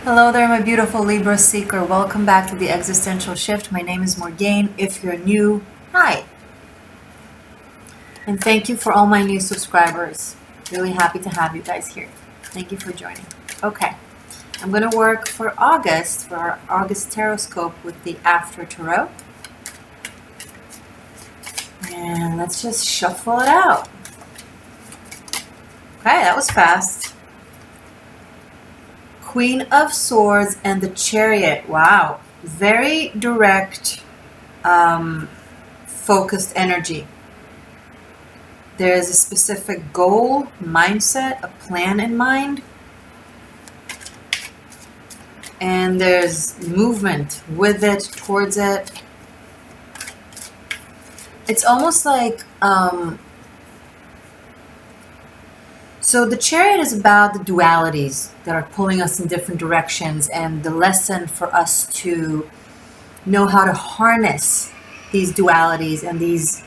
Hello there, my beautiful Libra seeker. Welcome back to the Existential Shift. My name is Morgane. If you're new, hi. And thank you for all my new subscribers. Really happy to have you guys here. Thank you for joining. Okay, I'm going to work for August, for our August Taroscope with the After Tarot. And let's just shuffle it out. Okay, that was fast. Queen of Swords and the Chariot. Wow. Very direct, focused energy. There is a specific goal, mindset, a plan in mind. And there's movement with it, towards it. It's almost like... So the Chariot is about the dualities that are pulling us in different directions, and the lesson for us to know how to harness these dualities and these...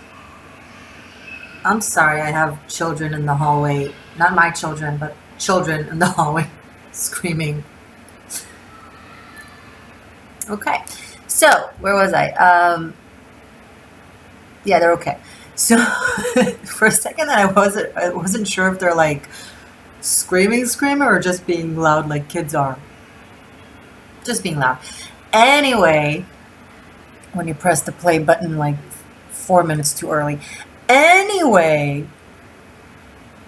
I'm sorry, I have children in the hallway. Not my children, but children in the hallway screaming. Okay, so where was I? Yeah, they're okay. So for a second I wasn't sure if they're like screaming or just being loud like kids are. Just being loud. Anyway, when you press the play button like 4 minutes too early. Anyway,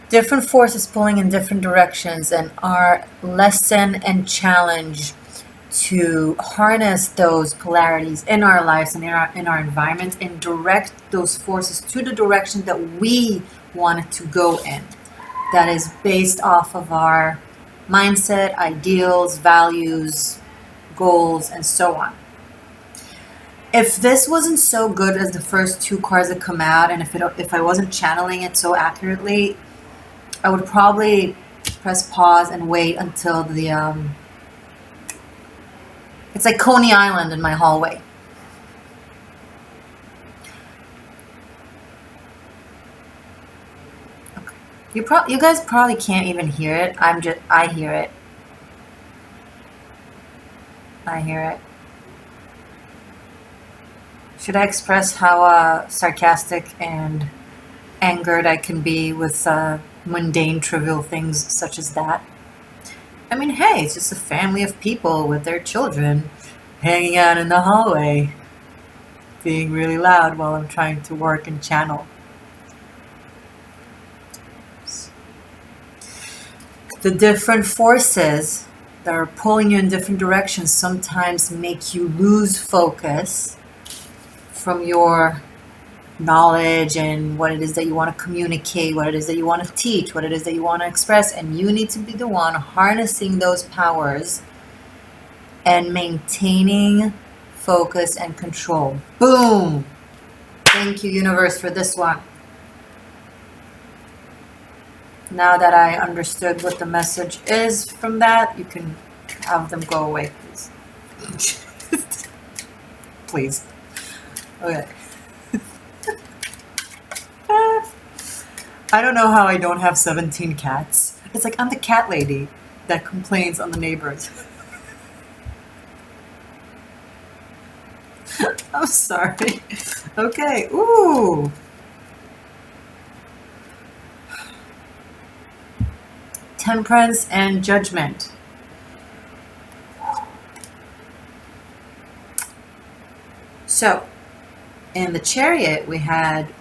different forces pulling in different directions, and our lesson and challenge to harness those polarities in our lives and in our environment and direct those forces to the direction that we want it to go in. That is based off of our mindset, ideals, values, goals, and so on. If this wasn't so good as the first two cards that come out, and if I wasn't channeling it so accurately, I would probably press pause and wait until the it's like Coney Island in my hallway. Okay. You guys probably can't even hear it. I hear it. I hear it. Should I express how sarcastic and angered I can be with mundane, trivial things such as that? I mean, hey, it's just a family of people with their children hanging out in the hallway, being really loud while I'm trying to work and channel. The different forces that are pulling you in different directions sometimes make you lose focus from your knowledge and what it is that you want to communicate, what it is that you want to teach, what it is that you want to express, and you need to be the one harnessing those powers and maintaining focus and control. Boom! Thank you, universe, for this one. Now that I understood what the message is from that, you can have them go away, please. Please. Okay. I don't know how I don't have 17 cats. It's like I'm the cat lady that complains on the neighbors. I'm sorry. Okay. Ooh. Temperance and Judgment. So, in the Chariot, we had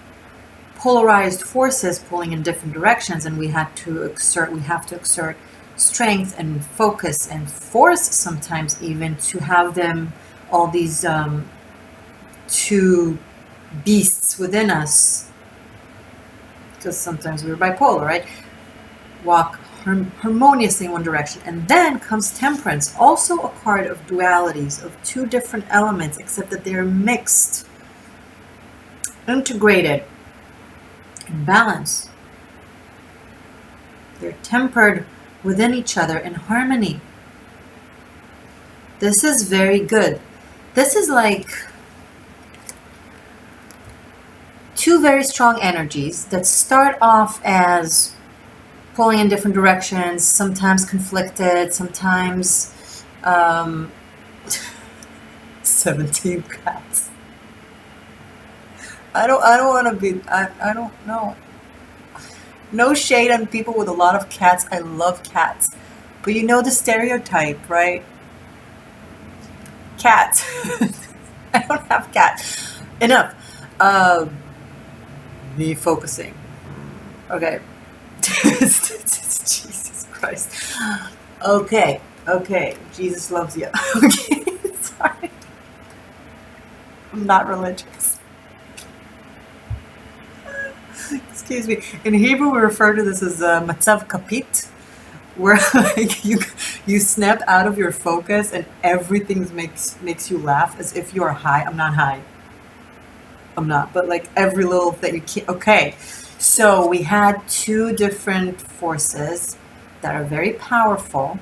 polarized forces pulling in different directions, and we have to exert strength and focus and force sometimes even to have them, all these two beasts within us, because sometimes we're bipolar, right? Walk harmoniously in one direction. And then comes Temperance, also a card of dualities, of two different elements, except that they're mixed, integrated, in balance. They're tempered within each other in harmony. This is very good. This is like two very strong energies that start off as pulling in different directions, sometimes conflicted, sometimes Um, 17 cats. I don't want to be, I don't know. No shade on people with a lot of cats. I love cats. But you know the stereotype, right? Cats. I don't have cats. Enough. Me focusing. Okay. Jesus Christ. Okay. Okay. Jesus loves you. Okay. Sorry. I'm not religious. Excuse me. In Hebrew, we refer to this as matzav kapit, where like you snap out of your focus and everything makes you laugh as if you are high. I'm not high. I'm not, but like every little that you can't. Okay, so we had two different forces that are very powerful,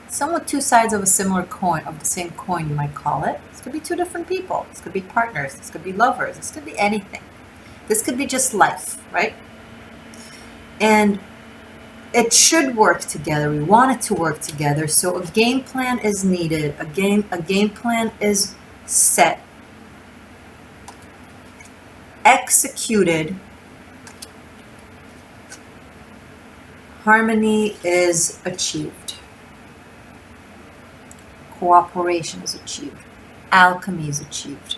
somewhat two sides of a similar coin, of the same coin, you might call it. This could be two different people. This could be partners. This could be lovers. This could be anything. This could be just life, right? And it should work together. We want it to work together. So a game plan is needed. A game plan is set, executed. Harmony is achieved. Cooperation is achieved. Alchemy is achieved.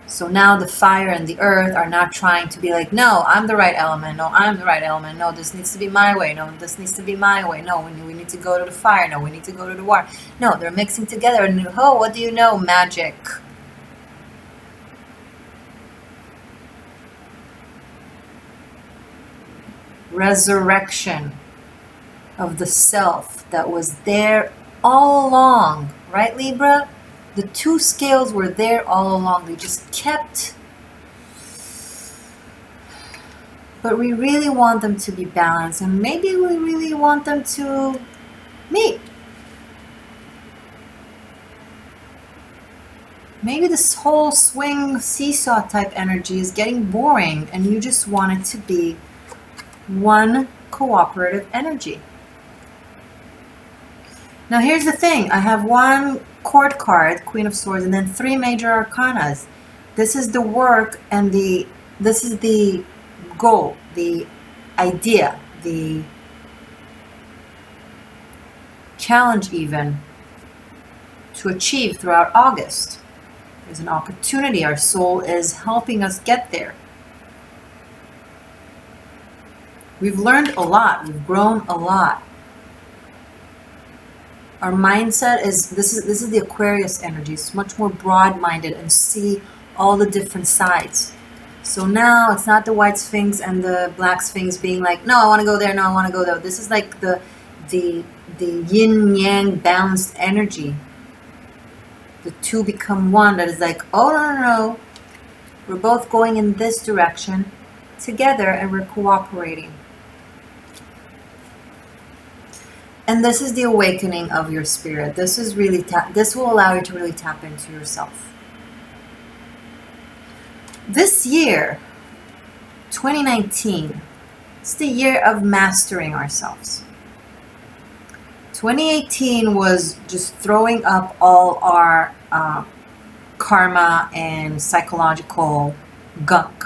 So now the fire and the earth are not trying to be like, no, I'm the right element. No, I'm the right element. No, this needs to be my way. No, this needs to be my way. No, we need to go to the fire. No, we need to go to the water. No, they're mixing together. And oh, what do you know? Magic. Resurrection of the self that was there all along. Right, Libra? The two scales were there all along. They just kept. But we really want them to be balanced. And maybe we really want them to meet. Maybe this whole swing seesaw type energy is getting boring and you just want it to be one cooperative energy. Now here's the thing. I have one court card, Queen of Swords, and then three major arcanas. This is the work and this is the goal, the idea, the challenge even to achieve throughout August. There's an opportunity. Our soul is helping us get there. We've learned a lot. We've grown a lot. Our mindset is this is the Aquarius energy. It's much more broad-minded and see all the different sides. So now it's not the white sphinx and the black sphinx being like, no, I want to go there, no, I want to go there. This is like the yin-yang balanced energy. The two become one. That is like, oh, no. We're both going in this direction together and we're cooperating. And this is the awakening of your spirit. This is really this will allow you to really tap into yourself. This year, 2019, it's the year of mastering ourselves. 2018 was just throwing up all our karma and psychological gunk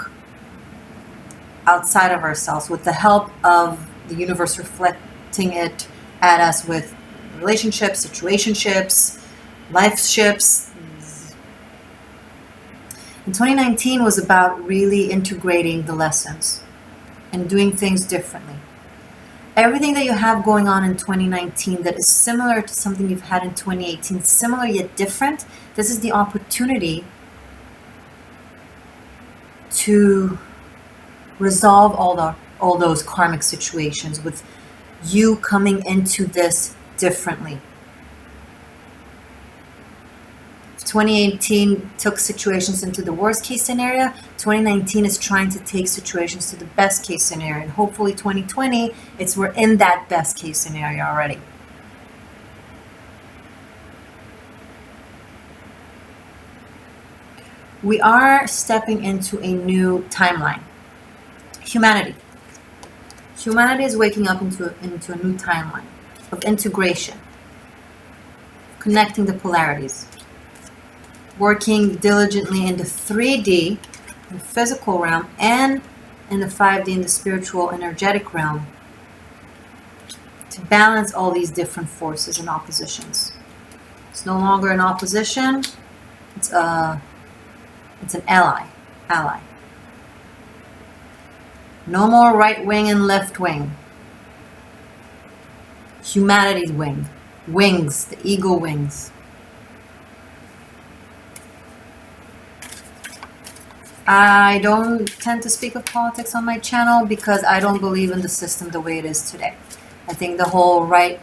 outside of ourselves with the help of the universe reflecting it at us with relationships, situationships, life ships. And 2019 was about really integrating the lessons and doing things differently. Everything that you have going on in 2019 that is similar to something you've had in 2018, similar yet different, this is the opportunity to resolve all those karmic situations with you coming into this differently. 2018 took situations into the worst case scenario. 2019 is trying to take situations to the best case scenario. And hopefully 2020, we're in that best case scenario already. We are stepping into a new timeline. Humanity is waking up into a new timeline of integration. connecting the polarities, working diligently in the 3D, the physical realm, and in the 5D, in the spiritual, energetic realm, to balance all these different forces and oppositions. It's no longer an opposition, it's an ally. No more right wing and left wing. Humanity's wing. Wings, the ego wings. I don't tend to speak of politics on my channel because I don't believe in the system the way it is today. I think the whole right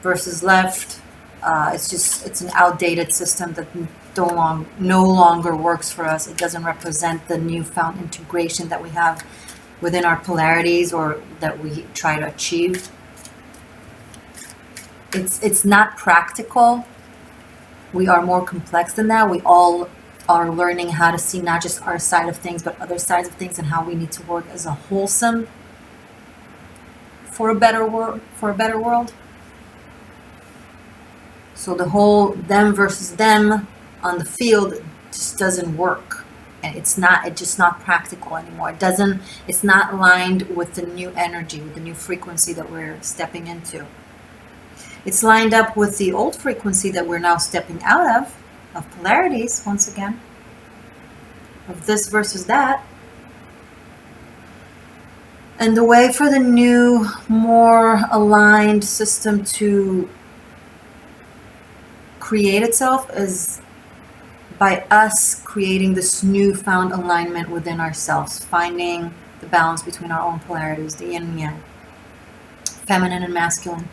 versus left, it's an outdated system that no longer works for us. It doesn't represent the newfound integration that we have within our polarities or that we try to achieve. It's not practical. We are more complex than that. We all are learning how to see not just our side of things, but other sides of things, and how we need to work as a wholesome for a better world. So the whole them versus them on the field just doesn't work, and it's just not practical anymore. It's not aligned with the new energy, with the new frequency that we're stepping into. It's lined up with the old frequency that we're now stepping out of polarities, once again, of this versus that. And the way for the new, more aligned system to create itself is by us creating this newfound alignment within ourselves, finding the balance between our own polarities, the yin and yang, feminine and masculine.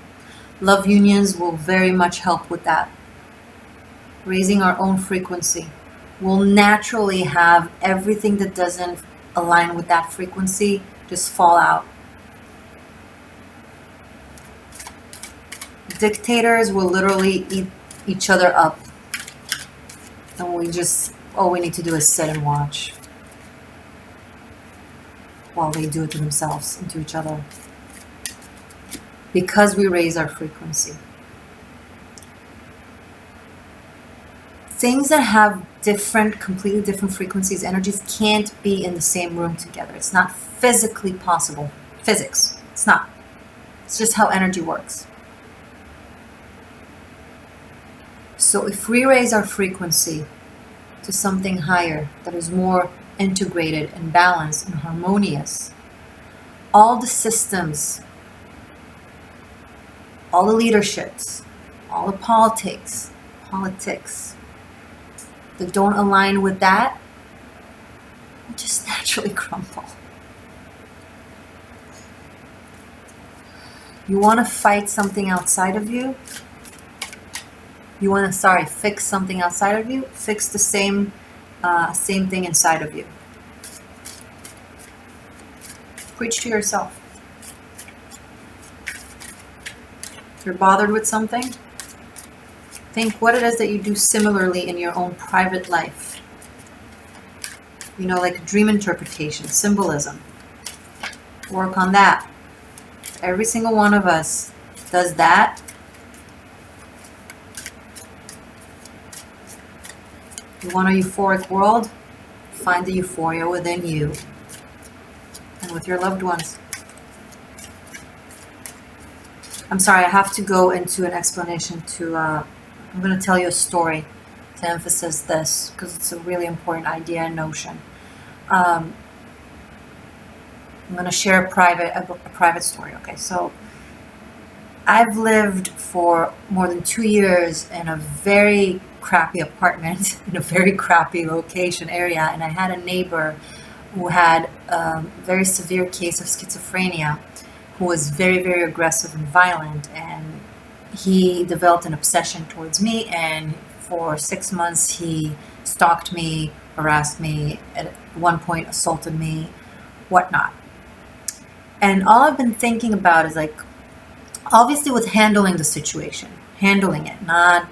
Love unions will very much help with that. Raising our own frequency. We'll naturally have everything that doesn't align with that frequency just fall out. Dictators will literally eat each other up. And all we need to do is sit and watch while they do it to themselves and to each other. Because we raise our frequency. Things that have completely different frequencies, energies, can't be in the same room together. It's not physically possible. Physics. It's not. It's just how energy works. So if we raise our frequency to something higher that is more integrated and balanced and harmonious, all the systems, all the leaderships, all the politics that don't align with that will just naturally crumble. You want to fight something outside of you? You want to, fix something outside of you? Fix the same thing inside of you. Preach to yourself. If you're bothered with something, think what it is that you do similarly in your own private life. Like dream interpretation, symbolism. Work on that. Every single one of us does that. You want a euphoric world? Find the euphoria within you and with your loved ones. I'm sorry, I have to go into an explanation I'm going to tell you a story to emphasize this because it's a really important idea and notion. I'm going to share a private story. Okay, so I've lived for more than 2 years in a very crappy apartment in a very crappy location area, and I had a neighbor who had a very severe case of schizophrenia, who was very, very aggressive and violent, and he developed an obsession towards me, and for 6 months he stalked me, harassed me, at one point assaulted me, whatnot. And all I've been thinking about is obviously with handling the situation, handling it, not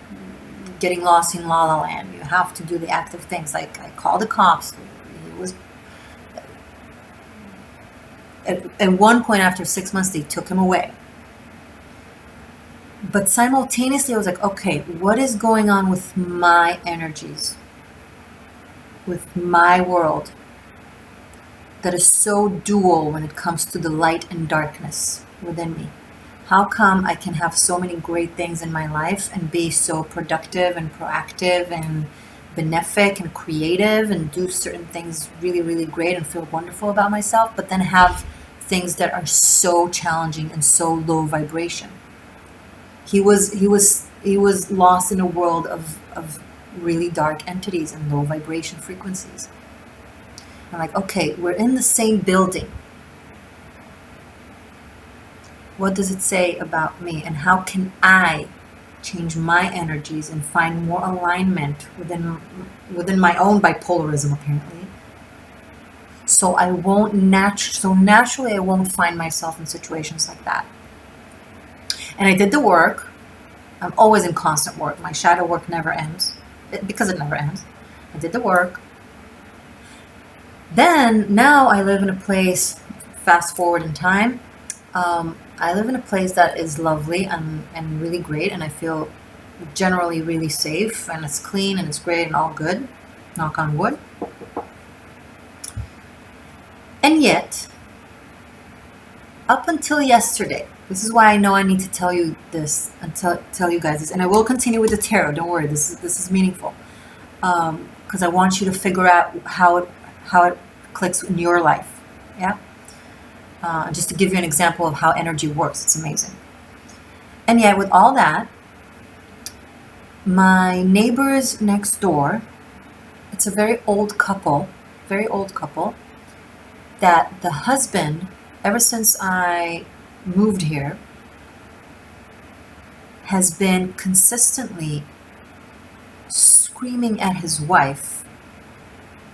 getting lost in la la land. You have to do the active things. I called the cops. He was at one point after 6 months, they took him away. But simultaneously, I was like, okay, what is going on with my energies, with my world, that is so dual when it comes to the light and darkness within me? How come I can have so many great things in my life and be so productive and proactive and benefic and creative and do certain things really, really great and feel wonderful about myself, but then have things that are so challenging and so low vibration? He was lost in a world of really dark entities and low vibration frequencies. I'm like, okay, we're in the same building. What does it say about me, and how can I change my energies and find more alignment within my own bipolarism, apparently, so I won't naturally I won't find myself in situations like that. And I did the work. I'm always in constant work. My shadow work never ends, because it never ends. I did the work. Then now I live in a place, fast forward in time, I live in a place that is lovely and really great, and I feel generally really safe, and it's clean and it's great and all good, knock on wood. And yet, up until yesterday, this is why I know I need to tell you this and tell you guys this, and I will continue with the tarot. Don't worry, this is meaningful, because I want you to figure out how it clicks in your life. Yeah. Just to give you an example of how energy works, it's amazing. And yet, with all that, my neighbors next door, it's a very old couple, that the husband, ever since I moved here, has been consistently screaming at his wife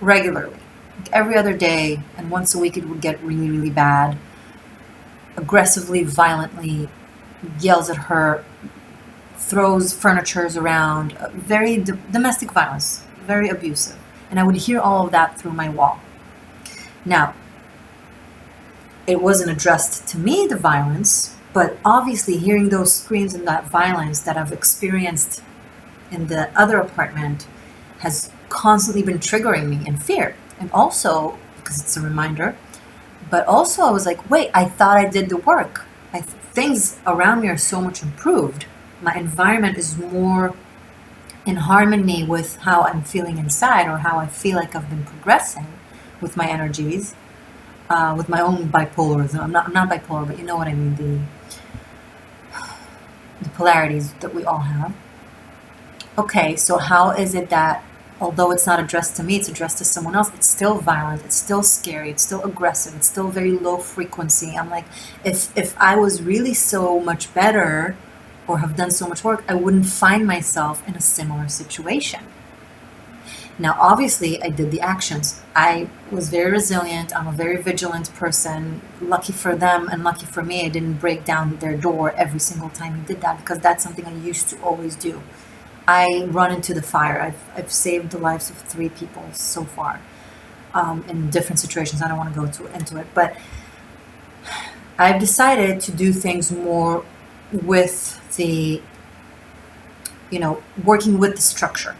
regularly. Like every other day, and once a week it would get really, really bad. Aggressively, violently yells at her, throws furnitures around, very domestic violence, very abusive. And I would hear all of that through my wall. Now, it wasn't addressed to me, the violence, but obviously hearing those screams and that violence that I've experienced in the other apartment has constantly been triggering me in fear. And also, because it's a reminder, but also I was like, wait, I thought I did the work. Things around me are so much improved. My environment is more in harmony with how I'm feeling inside, or how I feel like I've been progressing with my energies, with my own bipolarism. I'm not bipolar, but you know what I mean, the polarities that we all have. Okay, so how is it that although it's not addressed to me, it's addressed to someone else, it's still violent, it's still scary, it's still aggressive, it's still very low frequency? I'm like, if I was really so much better or have done so much work, I wouldn't find myself in a similar situation. Now, obviously, I did the actions. I was very resilient. I'm a very vigilant person. Lucky for them and lucky for me, I didn't break down their door every single time he did that, because that's something I used to always do. I run into the fire. I've saved the lives of 3 people so far, in different situations. I don't want to go into it, but I've decided to do things more with the, working with the structure.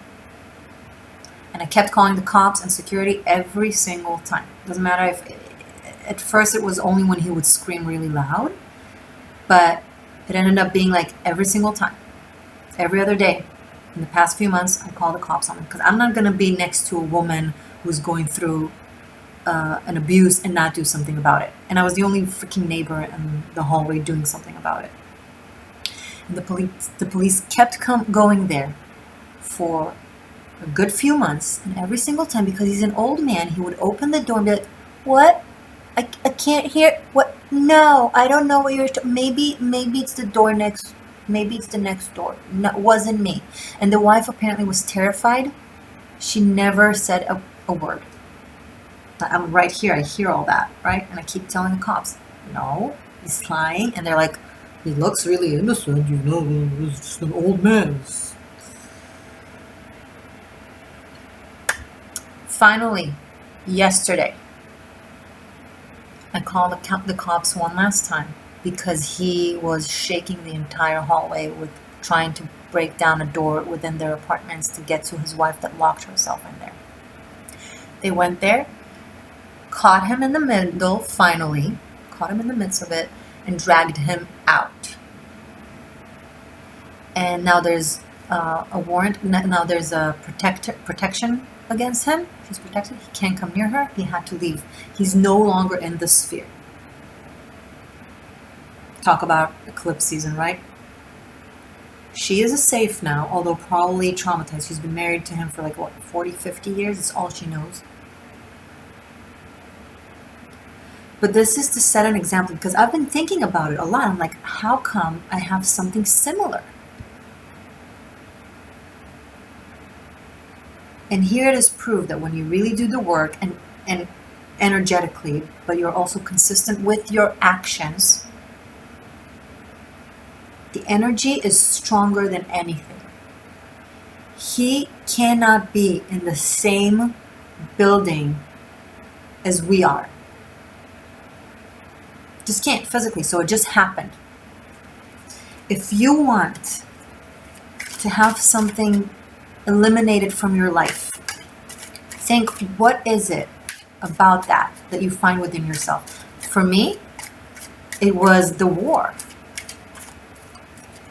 And I kept calling the cops and security every single time. Doesn't matter if, at first it was only when he would scream really loud, but it ended up being like every single time, every other day. In the past few months, I called the cops on him, because I'm not going to be next to a woman who's going through an abuse and not do something about it. And I was the only freaking neighbor in the hallway doing something about it. And the police kept going there for a good few months, and every single time, because he's an old man, he would open the door and be like, "What? I can't hear. What? No, I don't know what you're. Maybe it's the door next. Maybe it's the next door. No, it wasn't me." And the wife apparently was terrified. She never said a word. I'm right here. I hear all that, right? And I keep telling the cops, "No, he's lying." And they're like, "He looks really innocent, he's just an old man." Finally, yesterday, I called the cops one last time, because he was shaking the entire hallway with trying to break down a door within their apartments to get to his wife that locked herself in there. They went there, caught him in the middle, finally, caught him in the midst of it, and dragged him out. And now there's a warrant, now there's a protection against him. He's protected, he can't come near her, he had to leave. He's no longer in the sphere. Talk about eclipse season, right? She is safe now, although probably traumatized. She's been married to him for like, what, 40, 50 years? It's all she knows. But this is to set an example, because I've been thinking about it a lot. I'm like, how come I have something similar? And here it is proved that when you really do the work and energetically, but you're also consistent with your actions, the energy is stronger than anything. He cannot be in the same building as we are. Just can't physically, so it just happened. If you want to have something eliminated from your life, think, what is it about that you find within yourself? For me, it was the war.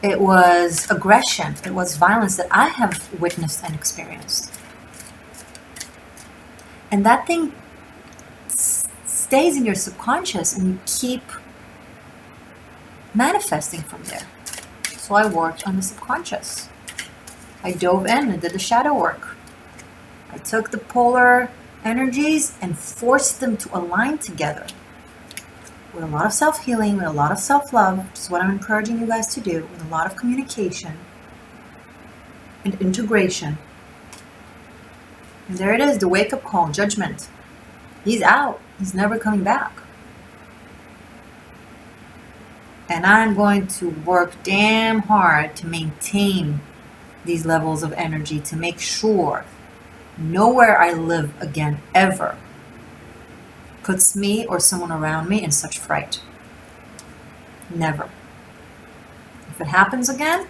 It was aggression. It was violence that I have witnessed and experienced. And that thing stays in your subconscious and you keep manifesting from there. So I worked on the subconscious. I dove in and did the shadow work. I took the polar energies and forced them to align together. With a lot of self-healing, with a lot of self-love, which is what I'm encouraging you guys to do, with a lot of communication and integration. And there it is, the wake-up call, judgment. He's out. He's never coming back. And I'm going to work damn hard to maintain these levels of energy, to make sure nowhere I live again ever puts me or someone around me in such fright. Never. If it happens again,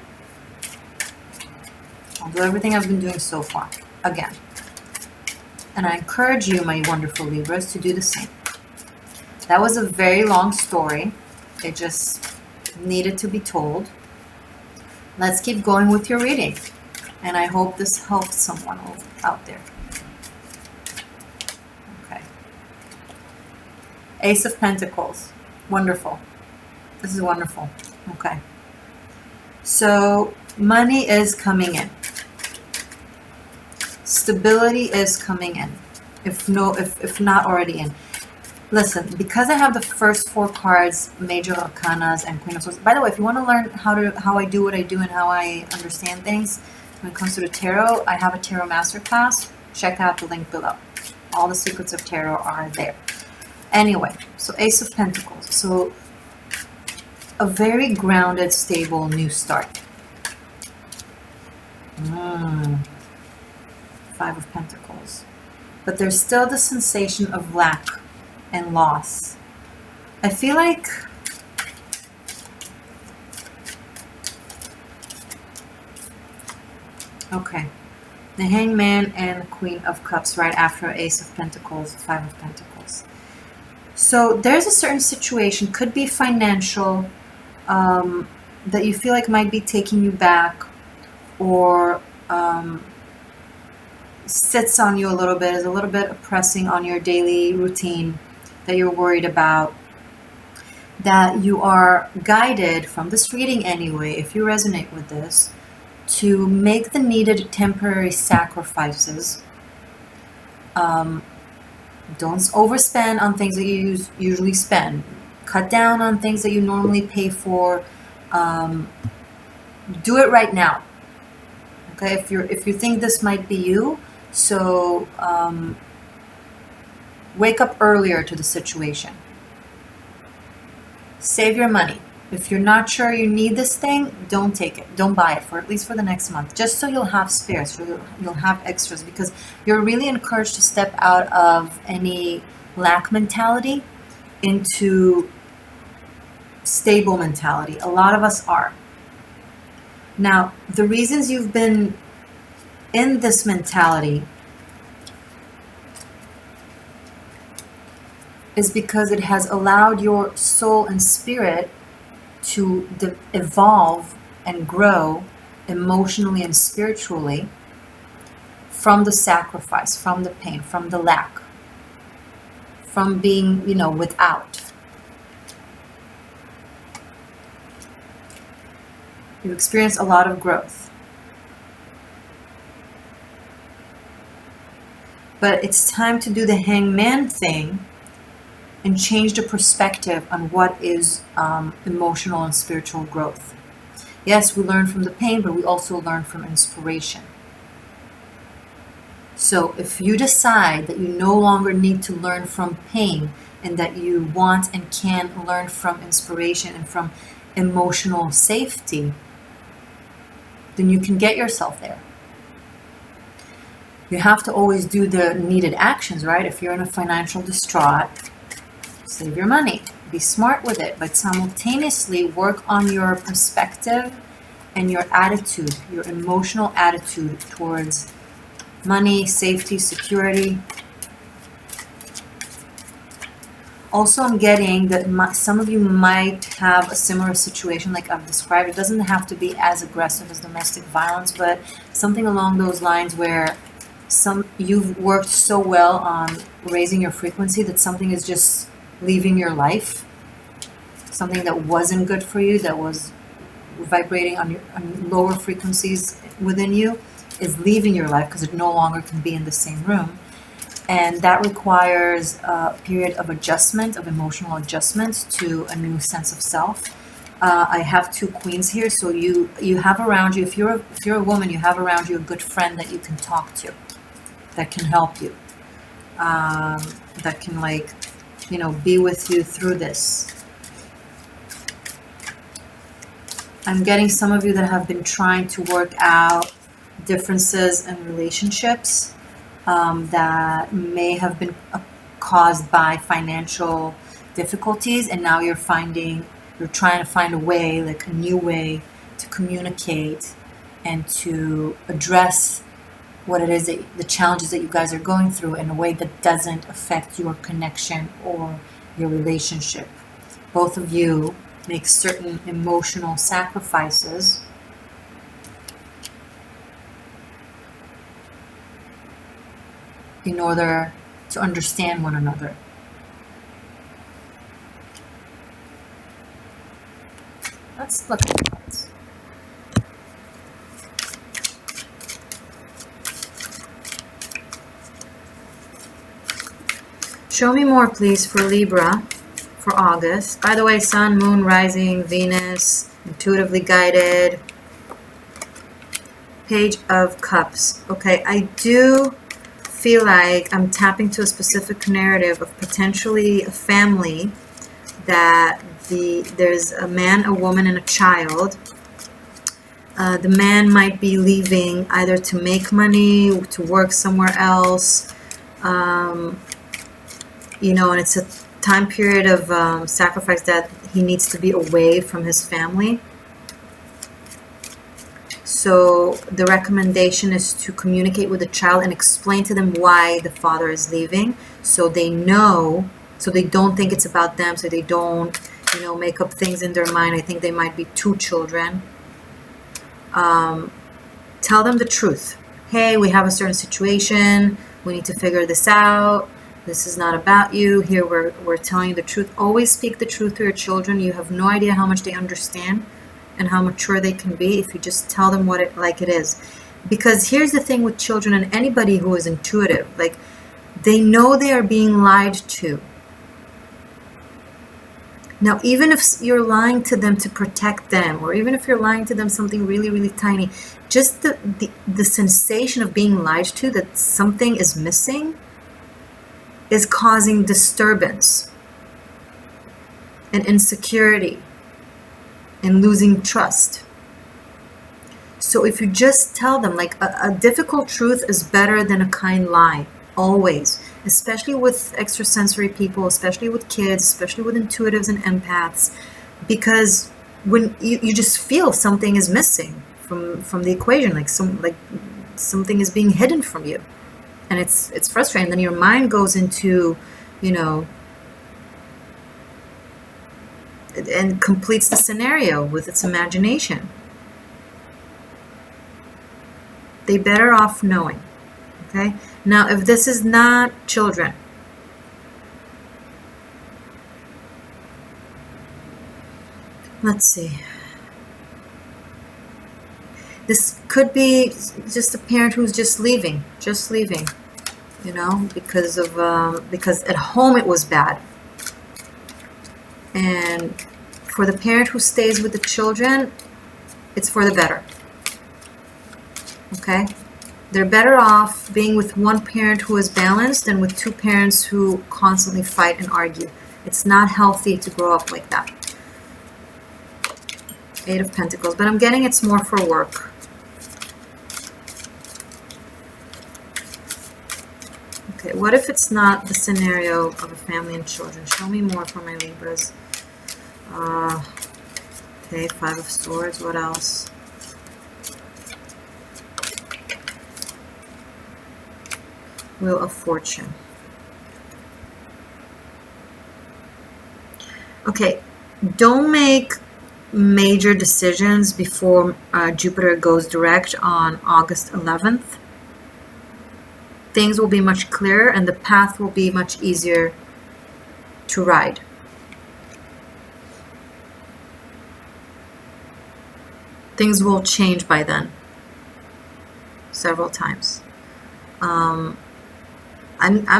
I'll do everything I've been doing so far again. And I encourage you, my wonderful Libras, to do the same. That was a very long story. It just needed to be told. Let's keep going with your reading. And I hope this helps someone out there. Okay. Ace of Pentacles. Wonderful. This is wonderful. Okay. So money is coming in. Stability is coming in. If not already in. Listen, because I have the first 4 cards, Major Arcanas and Queen of Swords. By the way, if you want to learn how I do what I do and how I understand things when it comes to the tarot, I have a tarot masterclass. Check out the link below. All the secrets of tarot are there. Anyway, so Ace of Pentacles. So a very grounded, stable new start. 5 of Pentacles. But there's still the sensation of lack and loss. I feel like okay, the Hangman and the Queen of Cups right after Ace of Pentacles, 5 of Pentacles. So there's a certain situation, could be financial, that you feel like might be taking you back, or sits on you a little bit, is a little bit oppressing on your daily routine, that you're worried about, that you are guided from this reading anyway, if you resonate with this, to make the needed temporary sacrifices. Don't overspend on things that you usually spend. Cut down on things that you normally pay for. Do it right now. Okay, if you think this might be you, so wake up earlier to the situation. Save your money. If you're not sure you need this thing, don't take it. Don't buy it for at least for the next month, just so you'll have spares, so you'll have extras, because you're really encouraged to step out of any lack mentality into stable mentality. A lot of us are. Now, the reasons you've been in this mentality is because it has allowed your soul and spirit to evolve and grow emotionally and spiritually from the sacrifice, from the pain, from the lack, from being, without. You've experienced a lot of growth. But it's time to do the hangman thing and change the perspective on what is emotional and spiritual growth. Yes, we learn from the pain, but we also learn from inspiration. So if you decide that you no longer need to learn from pain and that you want and can learn from inspiration and from emotional safety, then you can get yourself there. You have to always do the needed actions, right? If you're in a financial distraught, save your money. Be smart with it, but simultaneously work on your perspective and your attitude, your emotional attitude towards money, safety, security. Also, I'm getting that some of you might have a similar situation like I've described. It doesn't have to be as aggressive as domestic violence, but something along those lines where you've worked so well on raising your frequency that something is just leaving your life. Something that wasn't good for you, that was vibrating on lower frequencies within you, is leaving your life because it no longer can be in the same room. And that requires a period of adjustment, of emotional adjustment to a new sense of self. I have two queens here, so you have around you, if you're a woman, you have around you a good friend that you can talk to, that can help you, that can be with you through this. I'm getting some of you that have been trying to work out differences in relationships that may have been caused by financial difficulties, and now you're trying to find a way, like a new way to communicate and to address what it is, the challenges that you guys are going through in a way that doesn't affect your connection or your relationship. Both of you make certain emotional sacrifices in order to understand one another. Let's look at the cards. Show me more, please, for Libra for August. By the way, Sun, Moon, Rising, Venus, intuitively guided. Page of Cups. Okay, I do feel like I'm tapping to a specific narrative of potentially a family that there's a man, a woman, and a child. The man might be leaving either to make money, to work somewhere else, and it's a time period of sacrifice that he needs to be away from his family. So the recommendation is to communicate with the child and explain to them why the father is leaving, so they know, so they don't think it's about them, so they don't, make up things in their mind. I think they might be two children. Tell them the truth. Hey, we have a certain situation. We need to figure this out. This is not about you. Here we're telling you the truth. Always speak the truth to your children. You have no idea how much they understand and how mature they can be if you just tell them what it is. Because here's the thing with children and anybody who is intuitive, they know they are being lied to. Now, even if you're lying to them to protect them, or even if you're lying to them something really, really tiny, just the sensation of being lied to, that something is missing, is causing disturbance and insecurity and losing trust. So if you just tell them, a difficult truth is better than a kind lie, always, especially with extrasensory people, especially with kids, especially with intuitives and empaths. because when you just feel something is missing from the equation, like something is being hidden from you, and it's frustrating. Then your mind goes into, you know, and completes the scenario with its imagination. They better off knowing. Okay, now if this is not children, let's see. This could be just a parent who's just leaving, you know, because at home it was bad. And for the parent who stays with the children, it's for the better. Okay? They're better off being with one parent who is balanced than with two parents who constantly fight and argue. It's not healthy to grow up like that. Eight of Pentacles, but I'm getting it's more for work. Okay, what if it's not the scenario of a family and children? Show me more for my Libras. Okay, Five of Swords, what else? Wheel of Fortune. Okay, don't make major decisions before Jupiter goes direct on August 11th. Things will be much clearer and the path will be much easier to ride. Things will change by then several times. I'm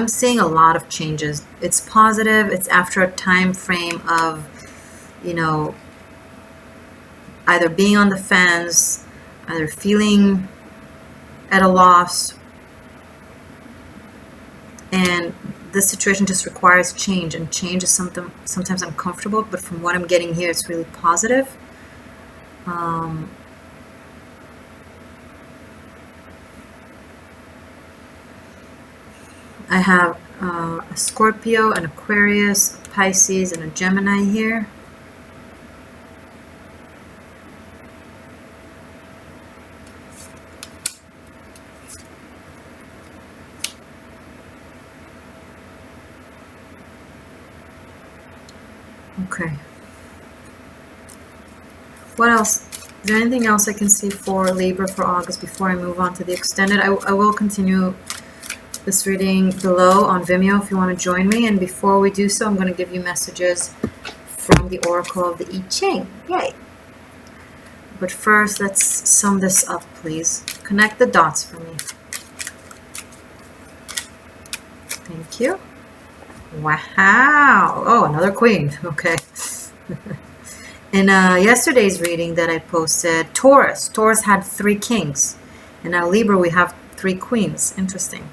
seeing a lot of changes. It's positive. It's after a time frame of, you know, either being on the fence, either feeling at a loss, and this situation just requires change, and change is sometimes uncomfortable, but from what I'm getting here, it's really positive. I have a Scorpio, an Aquarius, a Pisces, and a Gemini here. Okay. What else? Is there anything else I can see for Libra for August before I move on to the extended? I will continue this reading below on Vimeo if you want to join me. And before we do so, I'm going to give you messages from the Oracle of the I Ching. Yay! But first, let's sum this up, please. Connect the dots for me. Thank you. Wow! Oh, another queen. Okay. In yesterday's reading that I posted, Taurus had 3 kings. And now Libra, we have 3 queens. Interesting.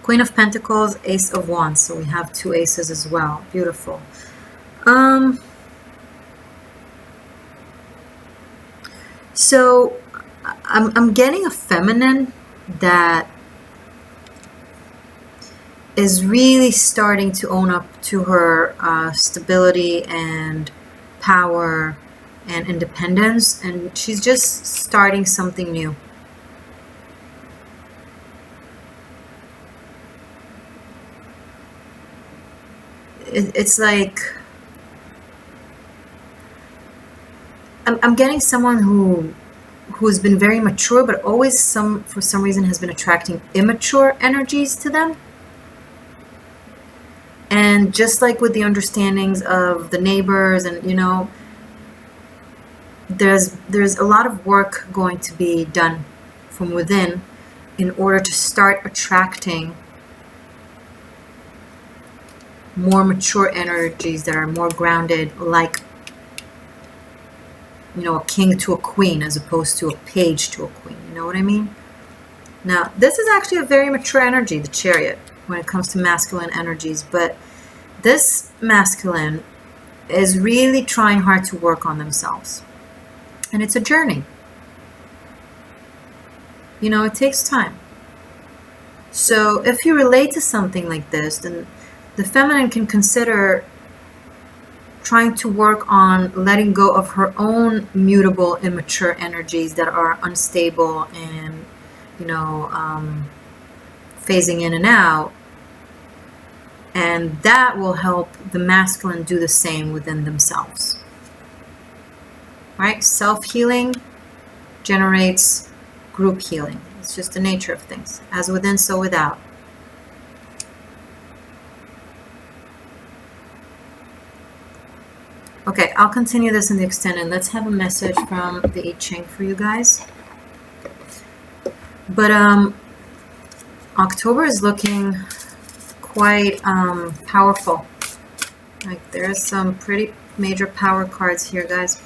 Queen of Pentacles, Ace of Wands. So we have 2 aces as well. Beautiful. So I'm getting a feminine that is really starting to own up to her stability and power and independence, and she's just starting something new. It's like I'm getting someone who's been very mature, but always for some reason has been attracting immature energies to them. And just like with the understandings of the neighbors, and you know, there's a lot of work going to be done from within in order to start attracting more mature energies that are more grounded, like, you know, a king to a queen as opposed to a page to a queen. You know what I mean? Now, this is actually a very mature energy, the Chariot, when it comes to masculine energies, but this masculine is really trying hard to work on themselves. And it's a journey. You know, it takes time. So if you relate to something like this, then the feminine can consider trying to work on letting go of her own mutable, immature energies that are unstable and, you know, phasing in and out. And that will help the masculine do the same within themselves. Right? Self-healing generates group healing. It's just the nature of things. As within, so without. Okay, I'll continue this in the extended. Let's have a message from the I Ching for you guys. But October is looking quite powerful. Like there's some pretty major power cards here, guys.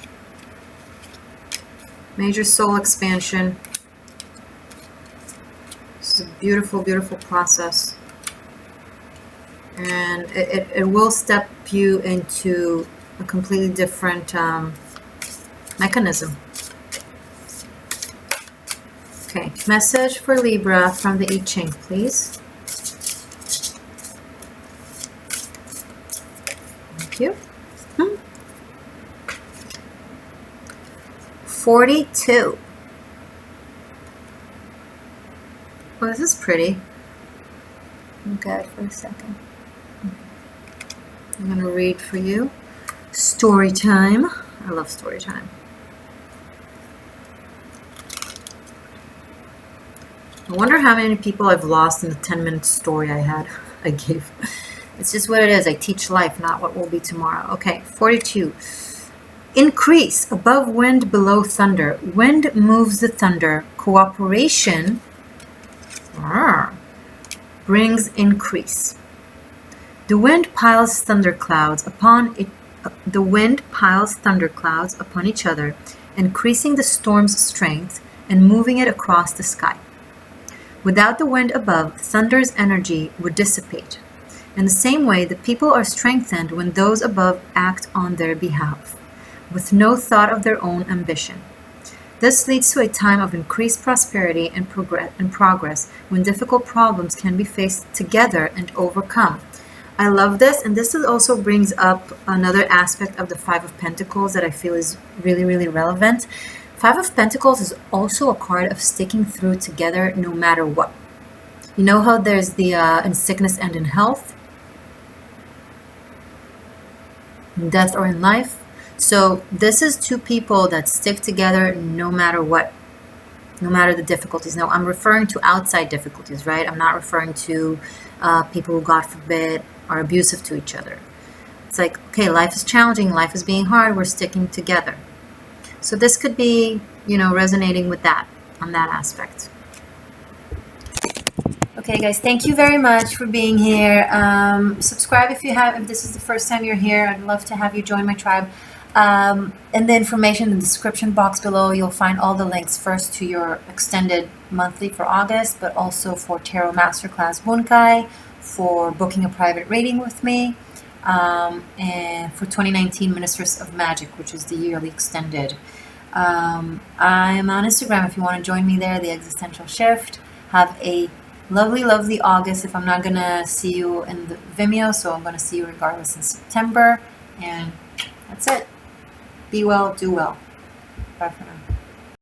Major soul expansion. This is a beautiful, beautiful process. And it will step you into a completely different mechanism. Okay, message for Libra from the I Ching, please. Thank you. 42. Oh, this is pretty. Look at it for a second. I'm going to read for you. Story time. I love story time. I wonder how many people I've lost in the 10-minute story I gave. It's just what it is. I teach life, not what will be tomorrow. Okay, 42. Increase above wind, below thunder. Wind moves the thunder. Cooperation brings increase. The wind piles thunderclouds upon it. The wind piles thunderclouds upon each other, increasing the storm's strength and moving it across the sky. Without the wind above, thunder's energy would dissipate. In the same way, the people are strengthened when those above act on their behalf, with no thought of their own ambition. This leads to a time of increased prosperity and progress when difficult problems can be faced together and overcome. I love this, and this also brings up another aspect of the Five of Pentacles that I feel is really, really relevant. Five of Pentacles is also a card of sticking through together no matter what. You know how there's the in sickness and in health, in death or in life? So this is two people that stick together no matter what, no matter the difficulties. Now, I'm referring to outside difficulties, right? I'm not referring to people who, God forbid, are abusive to each other. It's like, okay, life is challenging, life is being hard, we're sticking together. So this could be, you know, resonating with that, on that aspect. Okay, guys, thank you very much for being here. Subscribe if this is the first time you're here. I'd love to have you join my tribe. In the information in the description box below, you'll find all the links, first to your extended monthly for August, but also for Tarot Masterclass BUNKAI, for booking a private reading with me, and for 2019 Ministress of Magic, which is the yearly extended. I'm on Instagram if you want to join me there, the Existential Shift. Have a lovely, lovely August if I'm not going to see you in the Vimeo, so I'm going to see you regardless in September. And that's it. Be well, do well. Bye for now.